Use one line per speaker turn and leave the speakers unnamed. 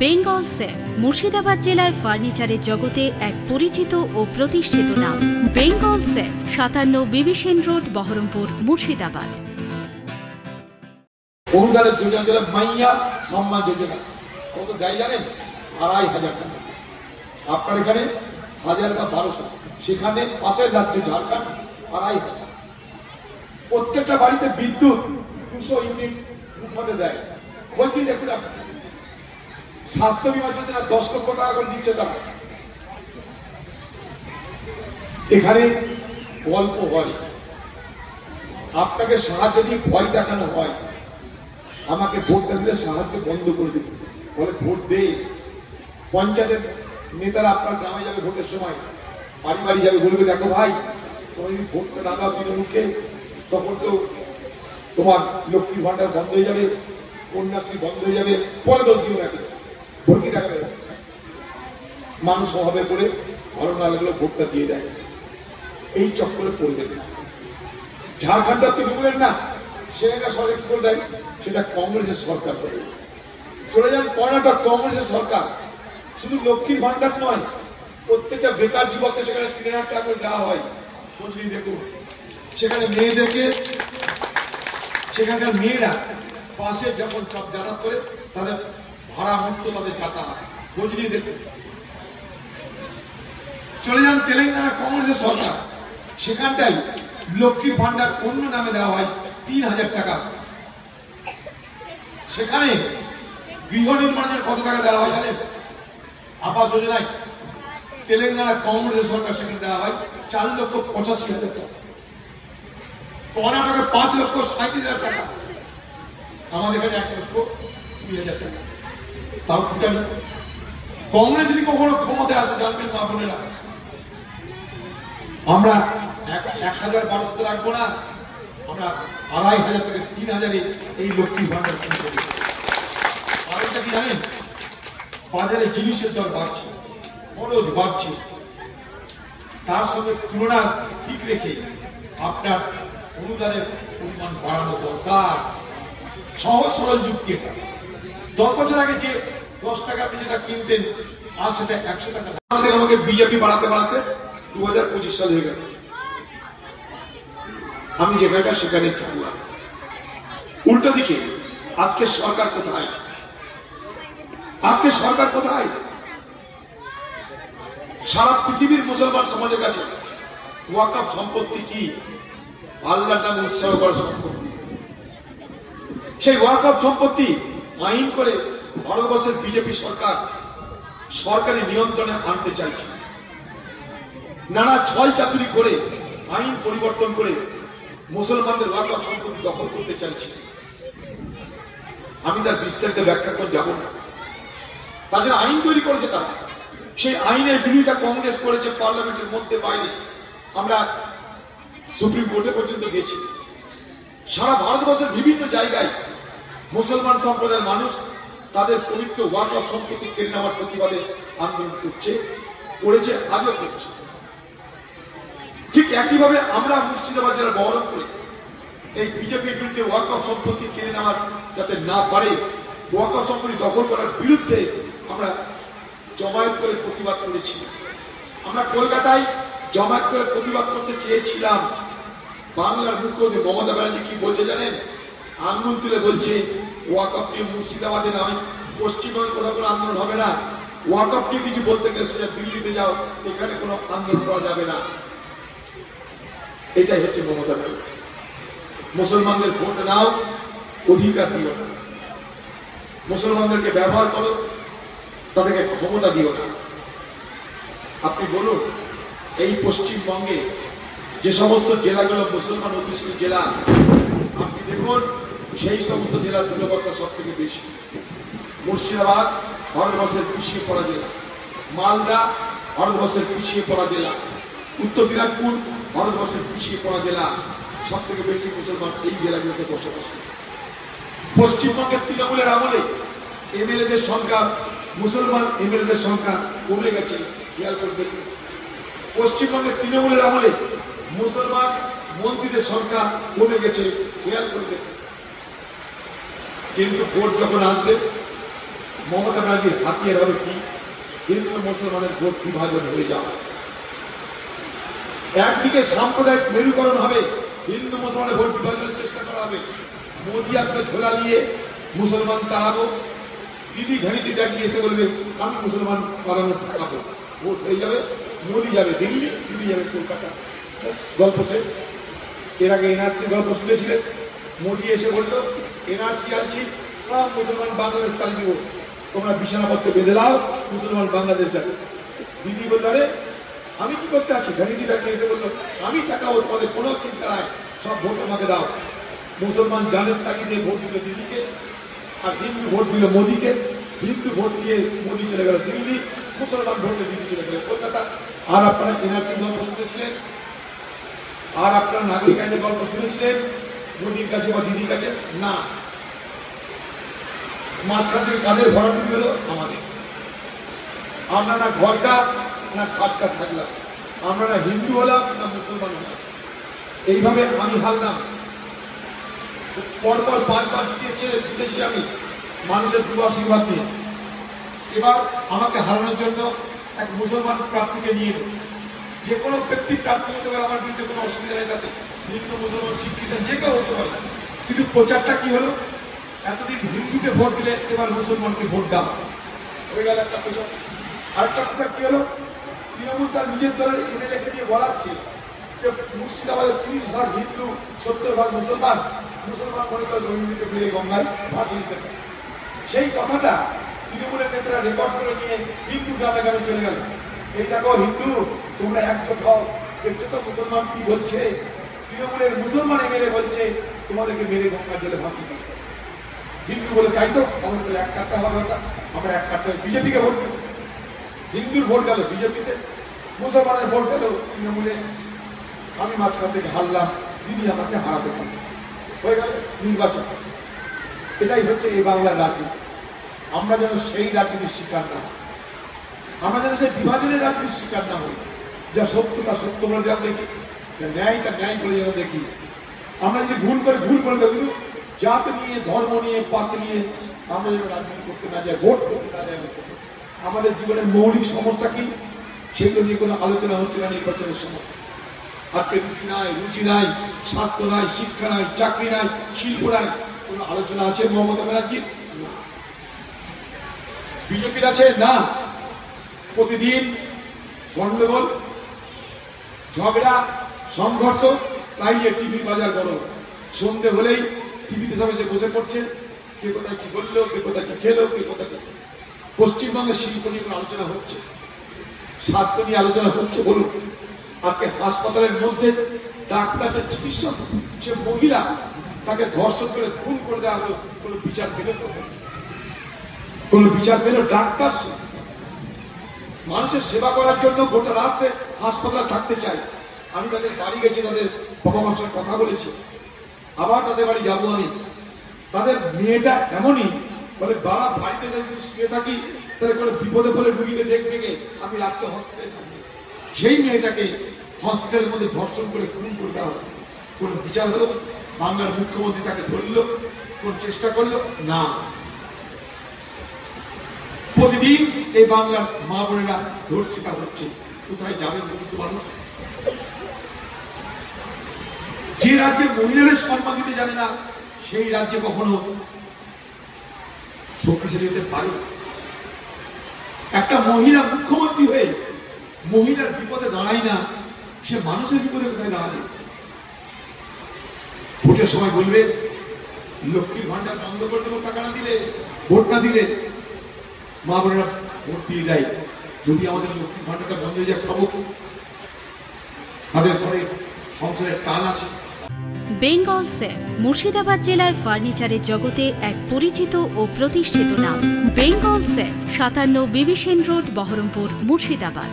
Bengal safe Murshidabad জেলায় ফার্নিচারের জগতে এক পরিচিত ও প্রতিষ্ঠিত নাম। বেঙ্গল সেফ 57 বিবি সেন রোড, বহরমপুর, মুর্শিদাবাদ।
অনুদানের যোজনা যেটা মাইয়া সম্মান যোজনা, কত দেয় জানেন? 2500 টাকা। আপনার এখানে 1000 বা 1200, সেখানে পাশের রাজ্যে ঝাড়খণ্ড 2500। প্রত্যেকটা বাড়িতে বিদ্যুৎ 200 ইউনিট মধ্যে দেয়। বলছি দেখুন, স্বাস্থ্য বীমা যোজনা 10 লক্ষ টাকা করে দিচ্ছে তারা। এখানে গল্প হয়, আপনাকে সাহায্য দিয়ে ভয় দেখানো হয়, আমাকে ভোটটা দিলে সাহায্য বন্ধ করে দেবে, বলে ভোট দে। পঞ্চায়েতের নেতারা আপনার গ্রামে যাবে, ভোটের সময় বাড়ি বাড়ি যাবে, বলবে দেখো ভাই, তুমি যদি ভোটটা না দাও তৃণমূলকে, তখন তো তোমার লক্ষ্মী ভান্ডার বন্ধ হয়ে যাবে, কন্যাশ্রী বন্ধ হয়ে যাবে, পরে দল দিও নাকি ভোট কি দেখাবে। মানুষ অভাবে পড়ে ভালো না লাগলেও ভোটটা দিয়ে দেয়। এই চক্করে পড়বেন না। ঝাড়খণ্ড তৃণমূলের না, সেখানে সরকার কি করে দেয়, সেটা কংগ্রেসের সরকার দেয়। চলে যান কর্ণাটক, কংগ্রেসের সরকার। শুধু লক্ষ্মীর ভান্ডার নয়, প্রত্যেকটা বেকার যুবককে সেখানে 3000 টাকা করে দেওয়া হয়। বুঝলি দেখুন, সেখানে মেয়েদেরকে, সেখানকার মেয়েরা বাসে যখন যাতায়াত করে তাদের ভাড়া মুক্ত, তাদের যাতায়াত। বুঝলি দেখুন। চলে যান তেলেঙ্গানা, কংগ্রেসের সরকার, সেখানটাই লক্ষ্মীর ভান্ডার অন্য নামে দেওয়া হয় 3000 টাকা। সেখানে গৃহ নির্মাণের কত টাকা দেওয়া হয় জানেন? আবাস যোজনায় তেলেঙ্গানা কংগ্রেসের সরকার সেখানে দেওয়া হয় 4,85,000 টাকা। কর্ণাটকে 5,37,000 টাকা। আমাদের এখানে 1,20,000 টাকা। তাও কংগ্রেস যদি কখনো ক্ষমতায় আসে, জানবেন মা বোনেরা, আমরা 1,000-1,200 রাখবো না, আমরা 2,500 থেকে 3,000 এই লক্ষ্মী ভান্ডার শুরু করি। কারণটা কি জানেন? বাজারে জিনিসের দর বাড়ছে, খরচ বাড়ছে, তার সঙ্গে তুলনা ঠিক রেখে আপনার অনুদানের পরিমাণ বাড়ানো দরকার। সহজ সরল যুক্তি এটা। 10 বছর আগে যে 10 টাকা আপনি যেটা কিনতেন, আর সেটা 100 টাকা। আমাকে বিজেপি বাড়াতে বাড়াতে 2025 সাল হয়ে গেল। আমি যেখানটা সেখানে চললাম। উল্টো দিকে আজকে সরকার কোথায়? আজকে সরকার কোথায়? সারা পৃথিবীর মুসলমান সমাজের কাছে ওয়াকফ সম্পত্তি কি? আল্লাহর নামে উৎসর্গ করা সম্পত্তি। সেই ওয়াকফ সম্পত্তি আইন করে ভারতবর্ষের বিজেপি সরকার সরকারি নিয়ন্ত্রণে আনতে চাইছে। নানা ছল চাতুরি করে আইন পরিবর্তন করে মুসলমানদের ওয়াকফ সম্পত্তি দখল করতে চাইছে। আমি তার বিস্তারিত ব্যাখ্যা করে যাব না। তাদের আইন তৈরি করেছে তারা। সেই আইনের বিরোধিতা কংগ্রেস করেছে পার্লামেন্টের মধ্যে বাইরে। আমরা সুপ্রিম কোর্টে পর্যন্ত গেছি। সারা ভারতবর্ষের বিভিন্ন জায়গায় মুসলমান সম্প্রদায়ের মানুষ তাদের পবিত্র ওয়াকফ সম্পত্তি কেড়ে নেওয়ার প্রতিবাদে আন্দোলন করেছে, আজও করছে। ঠিক একইভাবে আমরা মুর্শিদাবাদ জেলার বহরমপুরে এই বিজেপির বিরুদ্ধে ওয়াকফ সম্পত্তি কেড়ে নেওয়ার যাতে না পারে, ওয়াকফ সম্পত্তি দখল করার বিরুদ্ধে আমরা জমায়েত করে প্রতিবাদ করেছি। আমরা কলকাতায় জমায়েত করে প্রতিবাদ করতে চেয়েছিলাম। বাংলার মুখ্যমন্ত্রী মমতা ব্যানার্জি কি বলছে জানেন? আঙ্গুল তুলে বলছে ওয়াকফ নিয়ে মুর্শিদাবাদে নয়, পশ্চিমবঙ্গে কোথাও কোনো আন্দোলন হবে না। ওয়াকফ নিয়ে কিছু বলতে গেলে সোজা দিল্লিতে যাও, এখানে কোনো আন্দোলন করা যাবে না। এটাই হচ্ছে মমতা ব্যানার্জি। মুসলমানদের ভোট নাও, অধিকার দিও না। মুসলমানদেরকে ব্যবহার করো, তাদেরকে ক্ষমতা দিও না। আপনি বলুন, এই পশ্চিমবঙ্গে যে সমস্ত জেলাগুলো মুসলমান অধ্যুষিত জেলা, আপনি দেখুন সেই সমস্ত জেলার দুর্গতা সব থেকে বেশি। মুর্শিদাবাদ ভারতবর্ষের পিছিয়ে পড়া জেলা, মালদা ভারতবর্ষের পিছিয়ে পড়া জেলা, উত্তর দিনাজপুর ভারতবর্ষের পিছিয়ে পড়া জেলা। সব থেকে বেশি মুসলমান এই জেলাগুলোতে বসবাস করে। পশ্চিমবঙ্গের তৃণমূলের আমলে এমএলএদের সংখ্যা, মুসলমান এমএলএদের সংখ্যা কমে গেছে, খেয়াল করে দেখুন। পশ্চিমবঙ্গের তৃণমূলের আমলে মুসলমান মন্ত্রীদের সংখ্যা কমে গেছে, খেয়াল করে দেখুন। কিন্তু ভোট যখন আসবে মমতা ব্যানার্জির হাতিয়ার হবে কি? হিন্দু মুসলমানের ভোট বিভাজন হয়ে যাওয়া। একদিকে সাম্প্রদায়িক মেরুকরণ হবে, হিন্দু মুসলমানের ভোট বিভাজনের চেষ্টা করা হবে। মোদি আসবে ঝোলা নিয়ে, মুসলমান তাড়াবো। দিদি ভ্যানিটি ব্যাগিয়ে এসে বলবে আমি মুসলমান পালানোর ঠেকাবো, ভোট হয়ে যাবে। মোদি যাবে দিল্লি, দিদি যাবে কলকাতা, গল্প শেষ। এর আগে এনআরসি গল্প শুনেছিলেন। মোদি এসে বললো এনআরসি আনছি, সব মুসলমান বাংলাদেশ তাড়িয়ে দেবো, তোমরা বিছানাপত্র বেঁধে দাও, মুসলমান বাংলাদেশ যাবে। দিদি বললো আরে আমি কি করতে আসি? ভ্যানিটি ব্যাগ এসে বললো আমি ঠেকাবো, তোমাদের কোনো চিন্তা নাই, সব ভোট আমাকে দাও। মুসলমান জানের তাগিদে ভোট দিল দিদিকে, আর হিন্দু ভোট দিল মোদিকে। হিন্দু ভোট দিয়ে মোদি চলে গেল দিল্লি, মুসলমান ভোট দিয়ে দিদি চলে গেল কলকাতা। আর আপনারা এনআরসি গল্প শুনেছিলেন, আর আপনারা নাগরিক আইনের গল্প শুনেছিলেন মোদির কাছে বা দিদির কাছে না। মাঝখান থেকে কাদের ভরাটুকি হলো? আমাদের। আমরা না ঘরটা না ঘাটটা থাকলাম, আমরা না হিন্দু হলাম না মুসলমান হলাম। এইভাবে আমি হারলাম। পরপর 5 বার জিতেছি আমি মানুষের পূর্ব আশীর্বাদ নিয়ে। এবার আমাকে হারানোর জন্য এক মুসলমান প্রার্থীকে নিয়ে দেব। যে কোনো ব্যক্তি প্রার্থী হতে পারে, আমার বিরুদ্ধে কোনো অসুবিধা নেই তাতে। হিন্দু মুসলমান শিখ খ্রিস্টান যে কেউ হতে পারে, কিন্তু প্রচারটা কি হলো? এতদিন হিন্দুকে ভোট দিলে এবার মুসলমানকে ভোট দাও, হয়ে গেল একটা প্রচার। আরেকটা প্রচার কি হলো? তৃণমূল তার নিজের দলের এমএলএকে দিয়ে বলাচ্ছে যে মুর্শিদাবাদের 30% হিন্দু, 70% মুসলমান। মুসলমান মনে করে জমিকে ফিরে গঙ্গায় ভাসিয়ে দিতে পারে। সেই কথাটা তৃণমূলের নেতারা রেকর্ড করে নিয়ে হিন্দু গ্রামে গ্রামে চলে গেল। এই দেখো হিন্দু, তোমরা একজোট হও, দেখছো তো মুসলমান কি বলছে? তৃণমূলের মুসলমান এমএলএ বলছে তোমাদেরকে মেরে গঙ্গার জলে ভাসিয়ে দিতে। হিন্দু বলে তাই তো, আমাদের এক কাটতে হওয়া দরকার, আমরা এক কাটতে বিজেপিকে ভোট দেব। হিন্দুর ভোট গেল বিজেপিতে, মুসলমানের ভোট গেল তৃণমূলে। আমি মাঝখান থেকে হারলাম, দিদি আমাকে হারাতে পারবে, হয়ে গেল নির্বাচন। এটাই হচ্ছে এই বাংলার রাজনীতি। আমরা যেন সেই রাজনীতির শিকার না, আমরা যেন সেই বিভাজনের রাজনীতির শিকার না হই। যা সত্যটা সত্য বলে যেন দেখি, ন্যায়টা ন্যায় বলে যেন দেখি। আমরা যদি ভুল করে দেখি, জাত নিয়ে, ধর্ম নিয়ে, পাত নিয়ে আমরা যেন রাজনীতি করতে না যাই, ভোট করতে না যাই। আমাদের জীবনের মৌলিক সমস্যা কি, সেগুলো নিয়ে কোনো আলোচনা হচ্ছে না নির্বাচনের সময়। আজকে রুচি নাই, রুচি নাই, স্বাস্থ্য নাই, শিক্ষা নাই, চাকরি নাই, শিল্প নাই, কোন আলোচনা আছে মমতা ব্যানার্জির? না। বিজেপির আছে? না। প্রতিদিন গন্ডগোল, ঝগড়া, সংঘর্ষ, তাই যে টিভির বাজার গরম। সন্ধে হলেই টিভিতে সব এসে বসে পড়ছে, কে কোথায় কি বললো, কে কোথায় কি খেলো, কে কোথায় কি। পশ্চিমবঙ্গের শিল্প নিয়ে কোনো আলোচনা হচ্ছে, স্বাস্থ্য নিয়ে আলোচনা হচ্ছে? বলুন। আজকে হাসপাতালের মধ্যে ডাক্তার যে চিকিৎসক, সে মহিলা, তাকে ধর্ষণ করে খুন করে দেওয়া হলো, কোনো বিচার পেল? কোনো বিচার পেল? ডাক্তার মানুষের সেবা করার জন্য গোটা রাত সে হাসপাতালে থাকতে চায়। আমি তাদের বাড়ি গেছি, তাদের বাবা মার সঙ্গে কথা বলেছি, আবার তাদের বাড়ি যাবো আমি। তাদের মেয়েটা এমনই বলে, বাবা বাড়িতে যদি শুয়ে থাকি তাহলে কোনো বিপদে পড়লে রুগীকে দেখবে কে, আমি রাত্রে হসপিটালে থাকি। সেই মেয়েটাকে হসপিটালের মধ্যে ধর্ষণ করে খুন করে দেওয়া হলো, কোনো বিচার হলো? বাংলার মুখ্যমন্ত্রী তাকে ধরল, কোন চেষ্টা করলো? না। প্রতিদিন এই বাংলার মা বোনেরা ধর্ষিতা হচ্ছে। কোথায় যাবেন কিন্তু মানুষ? যে রাজ্যে মহিলাদের সম্মান দিতে জানে না, সেই রাজ্যে কখনো শক্তিশালী হতে পারে? একটা মহিলা মুখ্যমন্ত্রী হয়ে মহিলার বিপদে দাঁড়ায় না, সে মানুষের বিপদে কোথায় দাঁড়াবে? ভোটের সময় বলবে লক্ষ্মীর ভান্ডার বন্ধ করে দেবো টাকা না দিলে, ভোট না দিলে। মা বোনেরা ভোট দিয়ে দেয়, যদি আমাদের লক্ষ্মীর ভান্ডারটা বন্ধ হয়ে যায় খাবো? তাদের পরে সংসারের টান আছে।
বেঙ্গল সেফ মুর্শিদাবাদ জেলায় ফার্নিচারের জগতে এক পরিচিত ও প্রতিষ্ঠিত নাম। Bengal safe 57 বিবিসেন road, Baharampur, Murshidabad.